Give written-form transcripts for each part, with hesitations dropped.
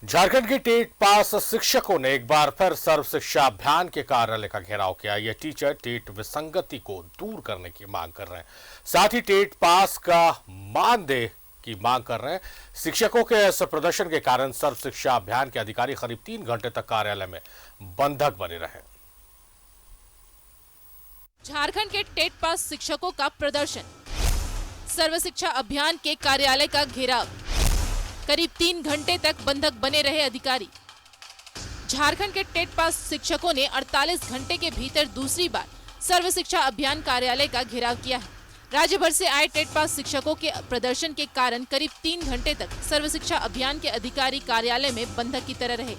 झारखंड के TET pass शिक्षकों ने एक बार फिर सर्व शिक्षा अभियान के कार्यालय का घेराव किया। ये टीचर टेट विसंगति को दूर करने की मांग कर रहे हैं, साथ ही टेट पास का मानदेय की मांग कर रहे हैं। शिक्षकों के इस प्रदर्शन के कारण सर्व शिक्षा अभियान के अधिकारी करीब 3 घंटे तक कार्यालय में बंधक बने रहे। झारखंड के टेट पास शिक्षकों का प्रदर्शन, सर्व शिक्षा अभियान के कार्यालय का घेराव, करीब 3 घंटे तक बंधक बने रहे अधिकारी। झारखंड के टेट पास शिक्षकों ने 48 घंटे के भीतर दूसरी बार सर्व शिक्षा अभियान कार्यालय का घेराव किया है। राज्य भर से आए टेट पास शिक्षकों के प्रदर्शन के कारण करीब 3 घंटे तक सर्व शिक्षा अभियान के अधिकारी कार्यालय में बंधक की तरह रहे।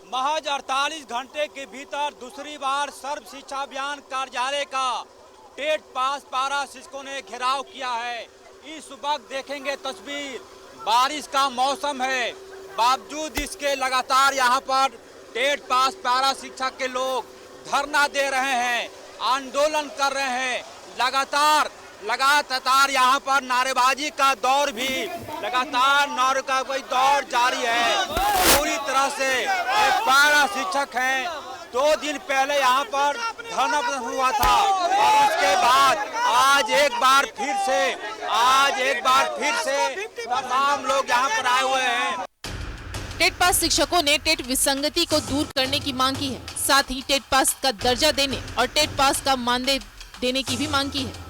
महज 48 घंटे के भीतर दूसरी बार सर्व शिक्षा अभियान कार्यालय का टेट पास पारा शिक्षकों ने घेराव किया है। इस वक्त देखेंगे तस्वीर, बारिश का मौसम है, बावजूद इसके लगातार यहाँ पर टेट पास पारा शिक्षक के लोग धरना दे रहे हैं, आंदोलन कर रहे हैं। लगातार यहाँ पर नारेबाजी का दौर भी लगातार नारे का कोई दौर जारी है। पूरी तरह से पारा शिक्षक हैं। 2 दिन पहले यहाँ पर धरना प्रदर्शन हुआ था और उसके बाद आज एक बार फिर से तमाम लोग यहाँ पर आए हुए हैं। टेट पास शिक्षकों ने टेट विसंगति को दूर करने की मांग की है, साथ ही टेट पास का दर्जा देने और टेट पास का मानदेय देने की भी मांग की है।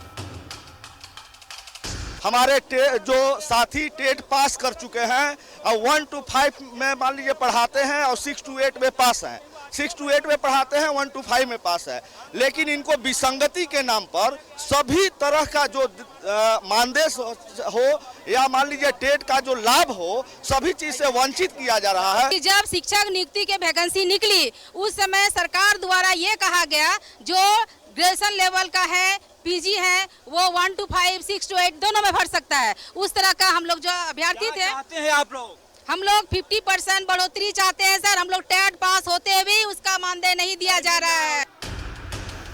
हमारे जो साथी टेट पास कर चुके हैं और 1 to 5 में मान लीजिए पढ़ाते हैं और 6 to 8 में पास हैं, 6 to 8 में पढ़ाते हैं, 1 to 5 में पास है। लेकिन इनको विसंगति के नाम पर सभी तरह का जो मानदेय हो या मान लीजिए टेट का जो लाभ हो, सभी चीज से वंचित किया जा रहा है। जब शिक्षक नियुक्ति के वैकेंसी निकली उस समय सरकार द्वारा ये कहा गया जो ग्रेजुएशन लेवल का है, पीजी है, वो 1 to 5, 6 to 8 दोनों में भर सकता है। उस तरह का हम लोग जो अभ्यर्थी थे, चाहते हैं आप लोग? हम लोग 50% बढ़ोतरी चाहते हैं सर। हम लोग टेट पास होते भी उसका मानदेय नहीं दिया जा रहा है।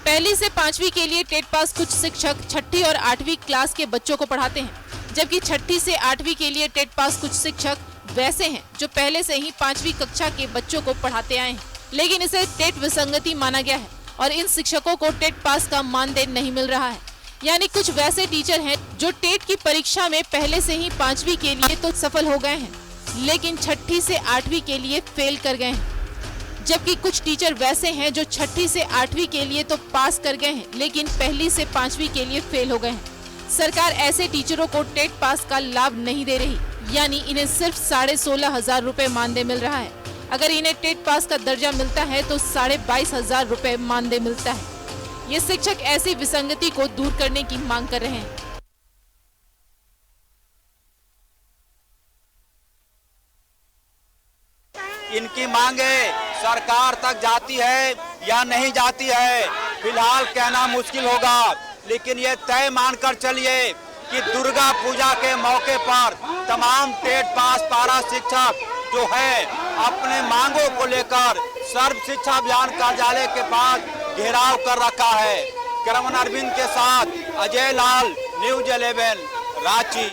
पहली से 5वीं के लिए टेट पास कुछ शिक्षक 6ठी और 8वीं क्लास के बच्चों को पढ़ाते हैं, जबकि 6ठी से 8वीं के लिए टेट पास कुछ शिक्षक वैसे हैं जो पहले से ही 5वीं कक्षा के बच्चों को पढ़ाते आए हैं। लेकिन इसे टेट विसंगति माना गया है और इन शिक्षकों को टेट पास का मानदेय नहीं मिल रहा है। यानी कुछ वैसे टीचर हैं जो टेट की परीक्षा में पहले से ही 5वीं के लिए तो सफल हो गए हैं, लेकिन 6ठी से 8वीं के लिए फेल कर गए हैं। जबकि कुछ टीचर वैसे हैं जो 6ठी से 8वीं के लिए तो पास कर गए हैं, लेकिन पहली से 5वीं के लिए फेल हो गए हैं। सरकार ऐसे टीचरों को टेट पास का लाभ नहीं दे रही, यानी इन्हें सिर्फ 16,500 रुपए मानदेय मिल रहा है। अगर इन्हें टेट पास का दर्जा मिलता है तो 22,500 रुपए मानदेय मिलता है। ये शिक्षक ऐसी विसंगति को दूर करने की मांग कर रहे हैं। इनकी मांगे सरकार तक जाती है या नहीं जाती है, फिलहाल कहना मुश्किल होगा, लेकिन ये तय मानकर चलिए कि दुर्गा पूजा के मौके पर तमाम टेट पास पारा शिक्षक जो है अपने मांगों को लेकर सर्व शिक्षा अभियान कार्यालय के पास घेराव कर रखा है। कैमरामैन अरविंद के साथ अजय लाल, न्यूज़ 11 रांची।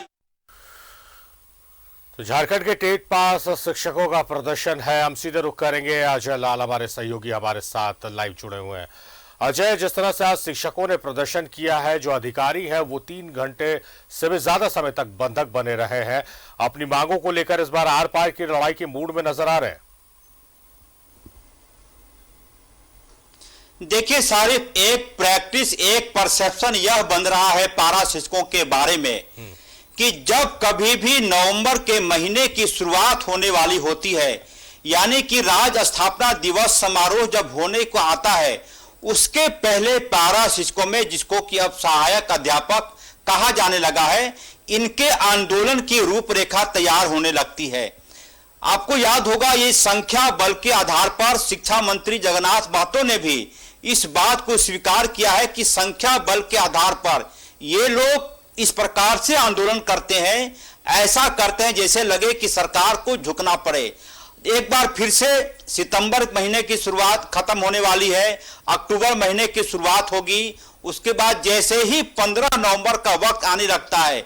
तो झारखंड के टेट पास शिक्षकों का प्रदर्शन है। हम सीधे रुख करेंगे अजय लाल, हमारे सहयोगी हमारे साथ लाइव जुड़े हुए हैं। अजय, जिस तरह से आज शिक्षकों ने प्रदर्शन किया है, जो अधिकारी हैं वो 3 घंटे से भी ज्यादा समय तक बंधक बने रहे हैं, अपनी मांगों को लेकर इस बार आर पार की लड़ाई के मूड में नजर आ रहे हैं। देखिए सारिफ, एक प्रैक्टिस, एक परसेप्शन यह बन रहा है पारा शिक्षकों के बारे में कि जब कभी भी नवंबर के महीने की शुरुआत होने वाली होती है, यानी कि राज्य स्थापना दिवस समारोह जब होने को आता है, उसके पहले पारा शिक्षकों में, जिसको कि अब सहायक अध्यापक कहा जाने लगा है, इनके आंदोलन की रूपरेखा तैयार होने लगती है। आपको याद होगा, ये संख्या बल के आधार पर शिक्षा मंत्री जगन्नाथ महतो ने भी इस बात को स्वीकार किया है कि संख्या बल के आधार पर ये लोग इस प्रकार से आंदोलन करते हैं, ऐसा करते हैं जैसे लगे कि सरकार को झुकना पड़े। एक बार फिर से सितंबर महीने की शुरुआत खत्म होने वाली है, अक्टूबर महीने की शुरुआत होगी। उसके बाद जैसे ही 15 नवंबर का वक्त आने लगता है,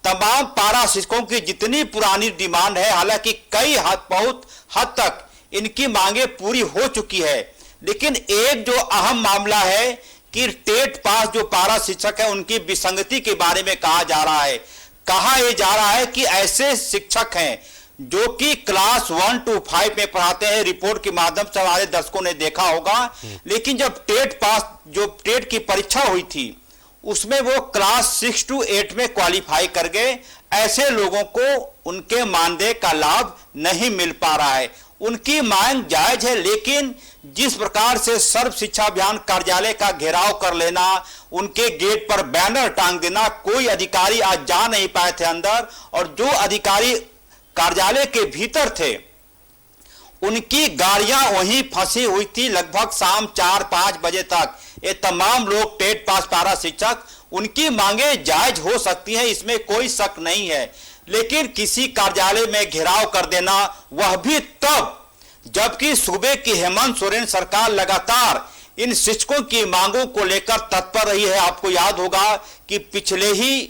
तमाम पारा शिक्षकों की जितनी पुरानी डिमांड है, हालांकि बहुत हद तक इनकी मांगे पूरी हो चुकी है, लेकिन एक जो अहम मामला है कि टेट पास जो पारा शिक्षक है उनकी विसंगति के बारे में कहा जा रहा है। कहा यह जा रहा है कि ऐसे शिक्षक हैं जो कि क्लास 1 to 5 में पढ़ाते हैं, रिपोर्ट के माध्यम से हमारे दर्शकों ने देखा होगा, लेकिन जब टेट पास जो टेट की परीक्षा हुई थी उसमें वो क्लास 6 to 8 में क्वालिफाई कर गए। ऐसे लोगों को उनके मानदेय का लाभ नहीं मिल पा रहा है। उनकी मांग जायज है, लेकिन जिस प्रकार से सर्व शिक्षा अभियान कार्यालय का घेराव कर लेना, उनके गेट पर बैनर टांग देना, कोई अधिकारी आज जा नहीं पाए थे अंदर, और जो अधिकारी कार्यालय के भीतर थे उनकी गाड़ियां वहीं फंसी हुई थी लगभग शाम 4-5 बजे तक। ये तमाम लोग टेट पास पारा शिक्षक, उनकी मांगे जायज हो सकती हैं, इसमें कोई शक नहीं है, लेकिन किसी कार्यालय में घेराव कर देना, वह भी तब जबकि सूबे की हेमंत सोरेन सरकार लगातार इन शिक्षकों की मांगों को लेकर तत्पर रही है। आपको याद होगा कि पिछले ही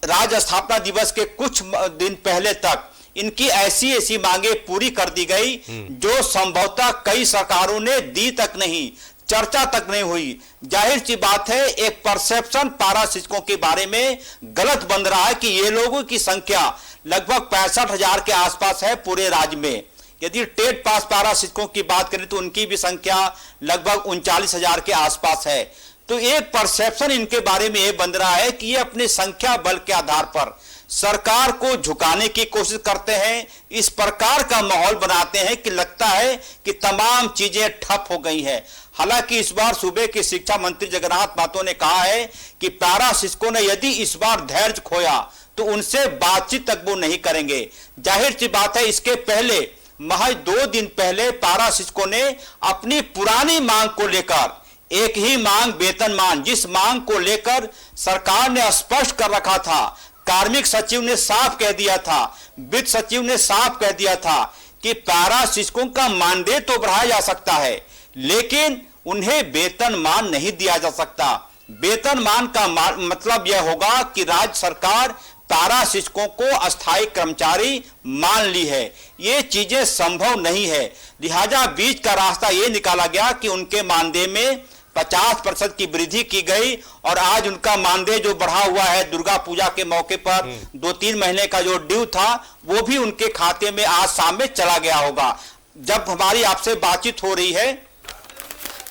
राज्य स्थापना दिवस के कुछ दिन पहले तक इनकी ऐसी मांगे पूरी कर दी गई जो संभवतः कई सरकारों ने दी तक नहीं, चर्चा तक नहीं हुई। जाहिर सी बात है, एक परसेप्शन पारा शिक्षकों के बारे में गलत बन रहा है कि ये लोगों की संख्या लगभग 65,000 के आसपास है पूरे राज्य में। यदि टेट पास पारा शिक्षकों की बात करें तो उनकी भी संख्या लगभग 39,000 के आसपास है। तो एक परसेप्शन इनके बारे में यह बन रहा है कि ये अपनी संख्या बल के आधार पर सरकार को झुकाने की कोशिश करते हैं, इस प्रकार का माहौल बनाते हैं कि लगता है कि तमाम चीजें ठप हो गई हैं। हालांकि इस बार सूबे के शिक्षा मंत्री जगन्नाथ महतो ने कहा है कि पारा शिक्षकों ने यदि इस बार धैर्य खोया तो उनसे बातचीत तक वो नहीं करेंगे। जाहिर सी बात है, इसके पहले महज 2 दिन पहले पारा शिक्षकों ने अपनी पुरानी मांग को लेकर, एक ही मांग वेतनमान, जिस मांग को लेकर सरकार ने स्पष्ट कर रखा था, कार्मिक सचिव ने साफ कह दिया था, वित्त सचिव ने साफ कह दिया था कि पारा शिक्षकों का मानदेय तो बढ़ाया जा सकता है, लेकिन उन्हें वेतनमान नहीं दिया जा सकता। वेतनमान का मतलब यह होगा कि राज्य सरकार पारा शिक्षकों को अस्थायी कर्मचारी मान ली है। ये चीजें संभव नहीं है, लिहाजा बीच का रास्ता ये निकाला गया कि उनके मानदेय में 50% की वृद्धि की गई, और आज उनका मानदेय जो बढ़ा हुआ है दुर्गा पूजा के मौके पर 2-3 महीने का जो ड्यू था वो भी उनके खाते में आज शाम में चला गया होगा। जब हमारी आपसे बातचीत हो रही है,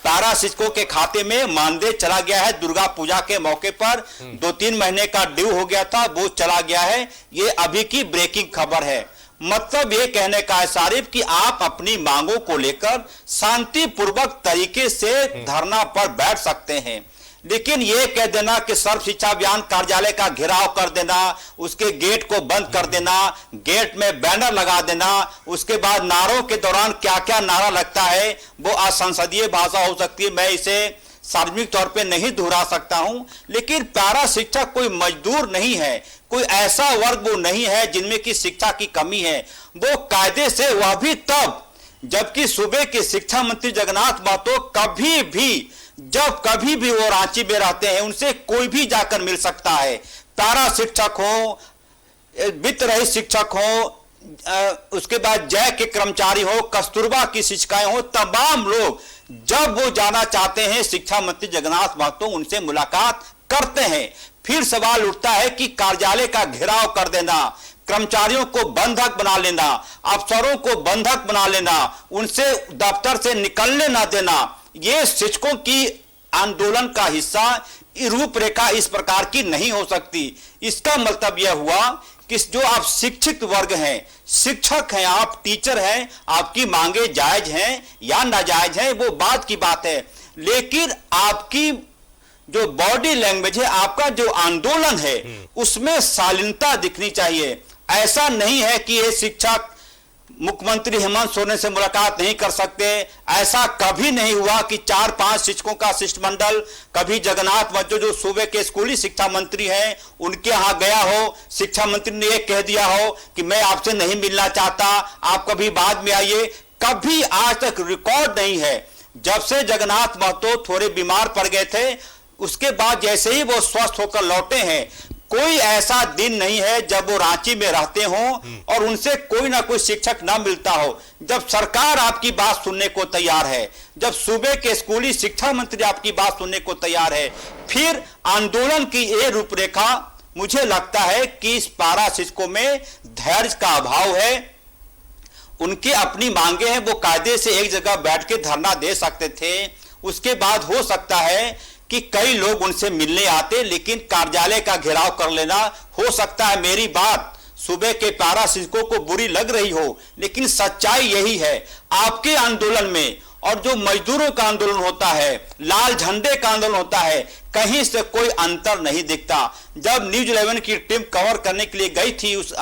पारा शिक्षकों के खाते में मानदेय चला गया है, दुर्गा पूजा के मौके पर 2-3 महीने का ड्यू हो गया था, वो चला गया है। ये अभी की ब्रेकिंग खबर है। मतलब ये कहने का है सारिफ कि आप अपनी मांगों को लेकर शांतिपूर्वक तरीके से धरना पर बैठ सकते हैं, लेकिन ये कह देना कि सर्व शिक्षा अभियान कार्यालय का घेराव कर देना, उसके गेट को बंद कर देना, गेट में बैनर लगा देना, उसके बाद नारों के दौरान क्या क्या नारा लगता है वो असंसदीय भाषा हो सकती है, मैं इसे सार्वजनिक तौर पे नहीं दोहरा सकता हूं। लेकिन पारा शिक्षक कोई मजदूर नहीं है, कोई ऐसा वर्ग वो नहीं है जिनमें की शिक्षा की कमी है। वो कायदे से, वह भी तब जबकि सूबे के शिक्षा मंत्री जगन्नाथ महतो जब कभी भी वो रांची में रहते हैं, उनसे कोई भी जाकर मिल सकता है। पारा शिक्षक हो, वित्त रहित शिक्षक हो, उसके बाद जय के कर्मचारी हो, कस्तूरबा की शिक्षिकाएं हो, तमाम लोग जब वो जाना चाहते हैं शिक्षा मंत्री जगन्नाथ महतो उनसे मुलाकात करते हैं। फिर सवाल उठता है कि कार्यालय का घेराव कर देना, कर्मचारियों को बंधक बना लेना, अफसरों को बंधक बना लेना, उनसे दफ्तर से निकलने ना देना, ये शिक्षकों की आंदोलन का हिस्सा, रूपरेखा इस प्रकार की नहीं हो सकती। इसका मतलब यह हुआ कि जो आप शिक्षित वर्ग हैं, शिक्षक हैं, आप टीचर हैं, आपकी मांगे जायज हैं या नाजायज हैं वो बात की बात है, लेकिन आपकी जो बॉडी लैंग्वेज है, आपका जो आंदोलन है, उसमें शालीनता दिखनी चाहिए। ऐसा नहीं है कि ये शिक्षक मुख्यमंत्री हेमंत सोरेन से मुलाकात नहीं कर सकते। ऐसा कभी नहीं हुआ कि 4-5 शिक्षकों का शिष्टमंडल कभी जगन्नाथ महतो जो सूबे के स्कूली शिक्षा मंत्री हैं उनके यहाँ गया हो, शिक्षा मंत्री ने ये कह दिया हो कि मैं आपसे नहीं मिलना चाहता, आप कभी बाद में आइए। कभी आज तक रिकॉर्ड नहीं है। जब से जगन्नाथ महतो थोड़े बीमार पड़ गए थे उसके बाद जैसे ही वो स्वस्थ होकर लौटे हैं, कोई ऐसा दिन नहीं है जब वो रांची में रहते हों और उनसे कोई ना कोई शिक्षक ना मिलता हो। जब सरकार आपकी बात सुनने को तैयार है, जब सूबे के स्कूली शिक्षा मंत्री आपकी बात सुनने को तैयार है, फिर आंदोलन की ये रूपरेखा, मुझे लगता है कि इस पारा शिक्षकों में धैर्य का अभाव है। उनकी अपनी मांगे हैं, वो कायदे से एक जगह बैठ के धरना दे सकते थे। उसके बाद हो सकता है कि कई लोग उनसे मिलने आते, लेकिन कार्यालय का घेराव कर लेना, हो सकता है मेरी बात सूबे के पारा शिक्षकों को बुरी लग रही हो, लेकिन सच्चाई यही है। आपके आंदोलन में और जो मजदूरों का आंदोलन होता है, लाल झंडे का आंदोलन होता है, कहीं से कोई अंतर नहीं दिखता। जब न्यूज 11 की टीम कवर करने के लिए गई थी उस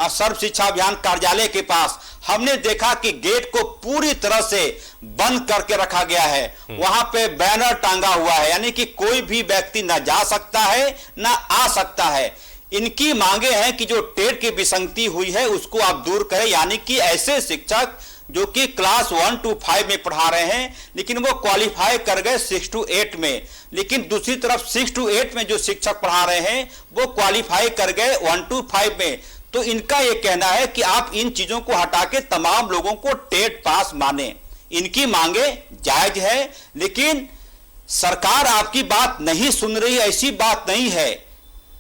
सर्व शिक्षा अभियान कार्यालय के पास, हमने देखा कि गेट को पूरी तरह से बंद करके रखा गया है। वहां पे बैनर टांगा हुआ है, यानी कि कोई भी व्यक्ति ना जा सकता है ना आ सकता है। इनकी मांगे हैं कि जो टेट की विसंगति हुई है उसको आप दूर करें, यानी कि ऐसे शिक्षक जो कि क्लास 1 to 5 में पढ़ा रहे हैं लेकिन वो क्वालिफाई कर गए 6 to 8 में, लेकिन दूसरी तरफ 6 to 8 में जो शिक्षक पढ़ा रहे हैं वो क्वालिफाई कर गए 1 to 5 में। तो इनका ये कहना है कि आप इन चीजों को हटा के तमाम लोगों को टेट पास माने। इनकी मांगे जायज है, लेकिन सरकार आपकी बात नहीं सुन रही, ऐसी बात नहीं है।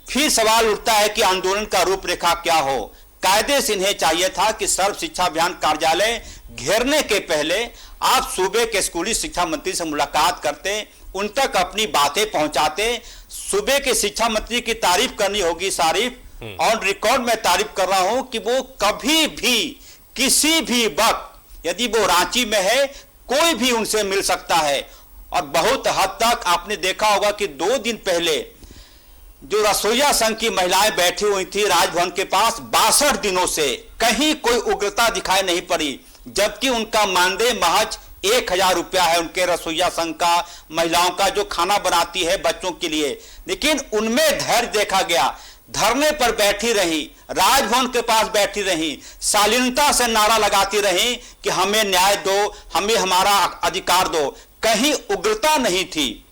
फिर सवाल उठता है कि आंदोलन का रूपरेखा क्या हो। कायदे से इन्हें चाहिए था कि सर्व शिक्षा अभियान कार्यालय घेरने के पहले आप सूबे के स्कूली शिक्षा मंत्री से मुलाकात करते, उन तक अपनी बातें पहुंचाते। सूबे के शिक्षा मंत्री की तारीफ करनी होगी, सारिफ ऑन रिकॉर्ड में तारीफ कर रहा हूं कि वो कभी भी किसी भी वक्त यदि वो रांची में है कोई भी उनसे मिल सकता है। और बहुत हद तक आपने देखा होगा कि 2 दिन पहले जो रसोईया संघ की महिलाएं बैठी हुई थी राजभवन के पास, 62 दिनों से कहीं कोई उग्रता दिखाई नहीं पड़ी, जबकि उनका मानदेय महज 1000 रुपया है उनके रसोईया संघ का, महिलाओं का जो खाना बनाती है बच्चों के लिए। लेकिन उनमें धैर्य देखा गया, धरने पर बैठी रही, राजभवन के पास बैठी रही, शालीनता से नारा लगाती रही कि हमें न्याय दो, हमें हमारा अधिकार दो, कहीं उग्रता नहीं थी।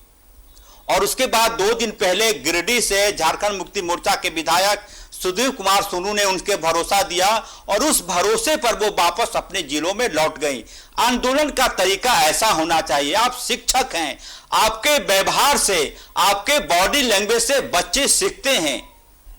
और उसके बाद 2 दिन पहले गिरिडीह से झारखंड मुक्ति मोर्चा के विधायक सुधीर कुमार सोनू ने उनके भरोसा दिया और उस भरोसे पर वो वापस अपने जिलों में लौट गई। आंदोलन का तरीका ऐसा होना चाहिए। आप शिक्षक हैं, आपके व्यवहार से, आपके बॉडी लैंग्वेज से बच्चे सीखते हैं।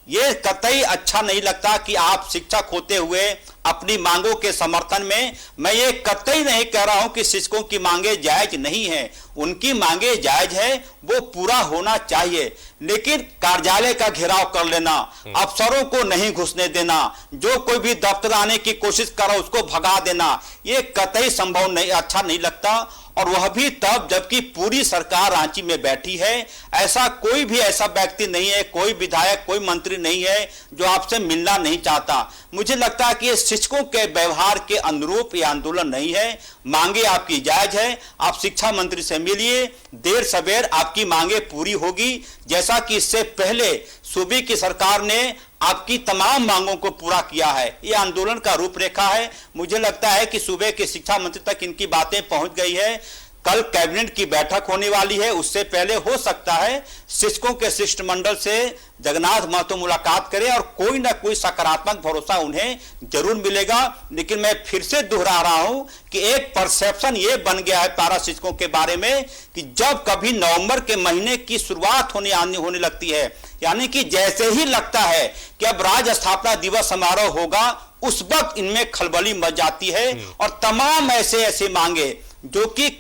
ये कतई अच्छा नहीं लगता कि आप शिक्षक होते हुए अपनी मांगों के समर्थन में, मैं ये कतई नहीं कह रहा हूं कि शिक्षकों की मांगे जायज नहीं है, उनकी मांगे जायज है, वो पूरा होना चाहिए। लेकिन कार्यालय का घेराव कर लेना, अफसरों को नहीं घुसने देना, जो कोई भी दफ्तर आने की कोशिश कर रहा उसको भगा देना, ये कतई संभव नहीं, अच्छा नहीं लगता। और वह भी तब जबकि पूरी सरकार रांची में बैठी है। ऐसा कोई भी ऐसा व्यक्ति नहीं है, कोई विधायक, कोई मंत्री नहीं है जो आपसे मिलना नहीं चाहता। मुझे लगता है कि ये शिक्षकों के व्यवहार के अनुरूप ये आंदोलन नहीं है। मांगे आपकी जायज है, आप शिक्षा मंत्री से मिलिए, देर सवेर आपकी मांगे पूरी होगी। जैसा कि इससे पहले सूबे की सरकार ने आपकी तमाम मांगों को पूरा किया है। ये आंदोलन का रूपरेखा है। मुझे लगता है कि सूबे के शिक्षा मंत्री तक इनकी बातें पहुंच गई है। कल कैबिनेट की बैठक होने वाली है, उससे पहले हो सकता है शिक्षकों के शिष्टमंडल से जगन्नाथ महतो मुलाकात करें और कोई ना कोई सकारात्मक भरोसा उन्हें जरूर मिलेगा। लेकिन मैं फिर से दोहरा रहा हूं कि एक परसेप्शन ये बन गया है पारा शिक्षकों के बारे में कि जब कभी नवंबर के महीने की शुरुआत होने लगती है, यानी कि जैसे ही लगता है कि अब राज्य स्थापना दिवस समारोह होगा, उस वक्त इनमें खलबली मच जाती है और तमाम ऐसे मांगे जो कि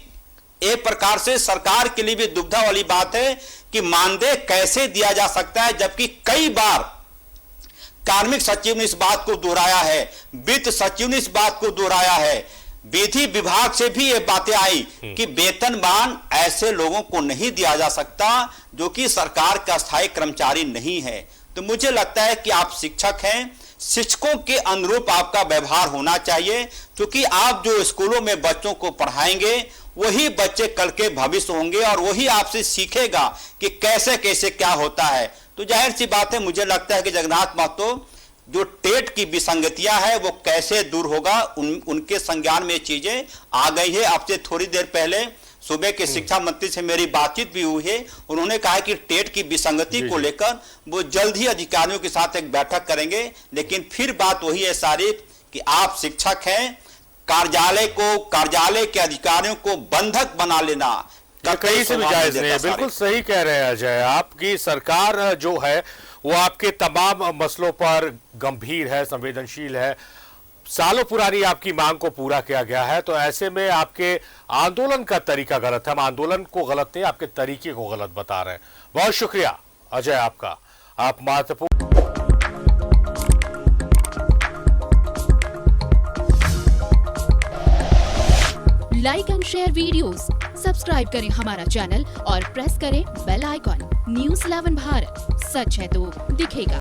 एक प्रकार से सरकार के लिए भी दुविधा वाली बात है कि मानदेय कैसे दिया जा सकता है, जबकि कई बार कार्मिक सचिव ने इस बात को दोहराया है, वित्त सचिव ने इस बात को दोहराया है, विधि विभाग से भी ये बातें आई कि वेतनमान ऐसे लोगों को नहीं दिया जा सकता जो कि सरकार का स्थायी कर्मचारी नहीं है। तो मुझे लगता है कि आप शिक्षक हैं, शिक्षकों के अनुरूप आपका व्यवहार होना चाहिए, क्योंकि आप जो स्कूलों में बच्चों को पढ़ाएंगे वही बच्चे कल के भविष्य होंगे और वही आपसे सीखेगा कि कैसे कैसे क्या होता है। तो जाहिर सी बात है, मुझे लगता है कि जगन्नाथ महतो जो टेट की विसंगतियां है वो कैसे दूर होगा, उनके संज्ञान में चीजें आ गई है। आपसे थोड़ी देर पहले सूबे के शिक्षा मंत्री से मेरी बातचीत भी हुई है, उन्होंने कहा कि टेट की विसंगति को लेकर वो जल्द ही अधिकारियों के साथ एक बैठक करेंगे। लेकिन फिर बात वही है सारी कि आप शिक्षक हैं, कार्यालय के अधिकारियों को बंधक बना लेना कहीं से भी जायज नहीं है। बिल्कुल सही कह रहे हैं अजय, आपकी सरकार जो है वो आपके तमाम मसलों पर गंभीर है, संवेदनशील है। सालों पुरानी आपकी मांग को पूरा किया गया है, तो ऐसे में आपके आंदोलन का तरीका गलत है। हम आंदोलन को गलत नहीं, आपके तरीके को गलत बता रहे हैं। बहुत शुक्रिया अजय आपका, आप महत्वपूर्ण। Like and share videos, subscribe करें हमारा चैनल और प्रेस करें बेल आइकॉन। News 11 भारत, सच है तो दिखेगा।